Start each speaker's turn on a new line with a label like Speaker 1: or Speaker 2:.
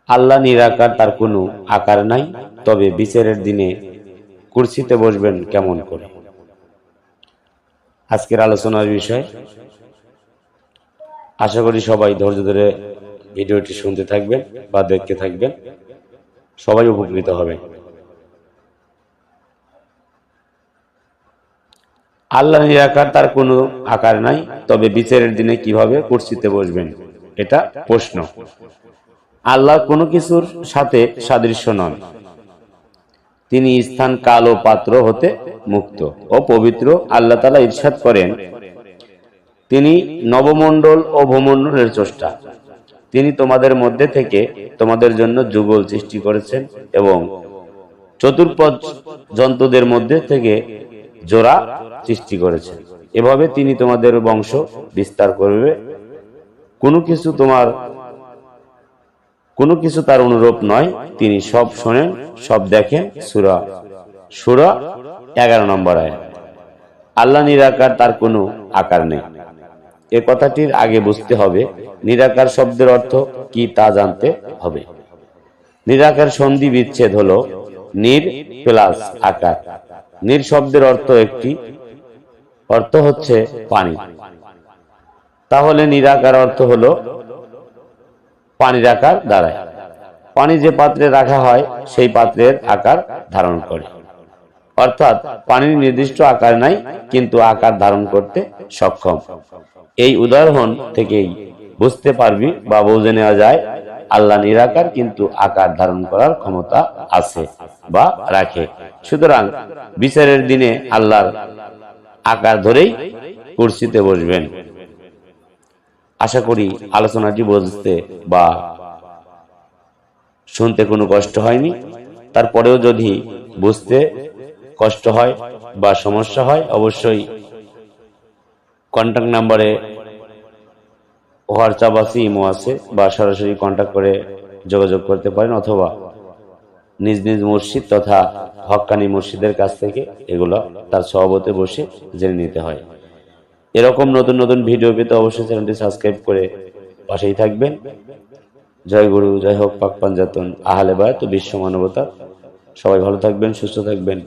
Speaker 1: আল্লাহ নিরাকার, তার কোনো আকার নাই, তবে বিচারের দিনে কুরসিতে বসবেন কেমন করে। আজকের আলোচনার বিষয়। আশা করি সবাই ধৈর্য ধরে ভিডিওটি শুনতে থাকবেন বা দেখতে থাকবেন, সবাই উপকৃত হবেন। আল্লাহ নিরাকার, তার কোনো আকার নাই, তবে বিচারের দিনে কিভাবে কুরসিতে বসবেন, এটা প্রশ্ন। আল্লাহ কোনো কিছুর সাথে সাদৃশ্য নন। তিনি স্থান, কাল ও পাত্র হতে মুক্ত ও পবিত্র। আল্লাহ তাআলা ইরশাদ করেন, তিনি নবমণ্ডল ও ভূমণ্ডলের স্রষ্টা। তিনি তোমাদের মধ্যে থেকে তোমাদের জন্য যুগল সৃষ্টি করেছেন এবং চতুর্পদ জন্তুদের মধ্যে থেকে জোড়া সৃষ্টি করেছেন। এভাবে তিনি তোমাদের বংশ বিস্তার করবে। কোনো কিছু তার অনুরূপ নয়। তিনি সব শোনেন, সব দেখেন। সূরা 11 নম্বর আয়াত। আল্লাহ নিরাকার, তার কোনো আকার নেই। এ কথাটির আগে বুঝতে হবে নিরাকার শব্দের অর্থ কি তা জানতে হবে। নিরাকার সন্ধি বিচ্ছেদ হলো নির প্লাস আকার। নির শব্দের অর্থ হচ্ছে পানি। তাহলে নিরাকার অর্থ হলো পানির আকার দাঁড়ায়। পানি যে পাত্রে রাখা হয় সেই পাত্রের আকার ধারণ করে। অর্থাৎ পানির নির্দিষ্ট আকার নাই, কিন্তু আকার ধারণ করতে সক্ষম। এই উদাহরণ থেকেই বুঝতে পারবি বা বুঝে নেওয়া যায় আল্লাহ নিরাকার, কিন্তু আকার ধারণ করার ক্ষমতা আছে বা রাখে। সুতরাং বিচারের দিনে আল্লাহর আকার ধরেই কুরসিতে বসবেন। আশা করি আলোচনাটি বুঝতে বা শুনতে কোনো কষ্ট হয়নি। তারপরেও যদি বুঝতে কষ্ট হয় বা সমস্যা হয়, অবশ্যই কন্ট্যাক্ট নাম্বারে হোয়াটসঅ্যাপ আছে, ইমো আছে, বা সরাসরি কন্ট্যাক্ট করে যোগাযোগ করতে পারেন, অথবা নিজ নিজ মসজিদ তথা হক্কানি মসজিদের কাছ থেকে এগুলো তার সভাপতি বসে জেনে নিতে হয়। এরকম নতুন নতুন ভিডিও পেতে অবশ্যই চ্যানেলটি সাবস্ক্রাইব করে পাশেই থাকবেন। জয় গুরু, জয় হোক পাক পাঞ্জাতন, আহলে বায়াত ও বিশ্ব মানবতা। সবাই ভালো থাকবেন, সুস্থ থাকবেন।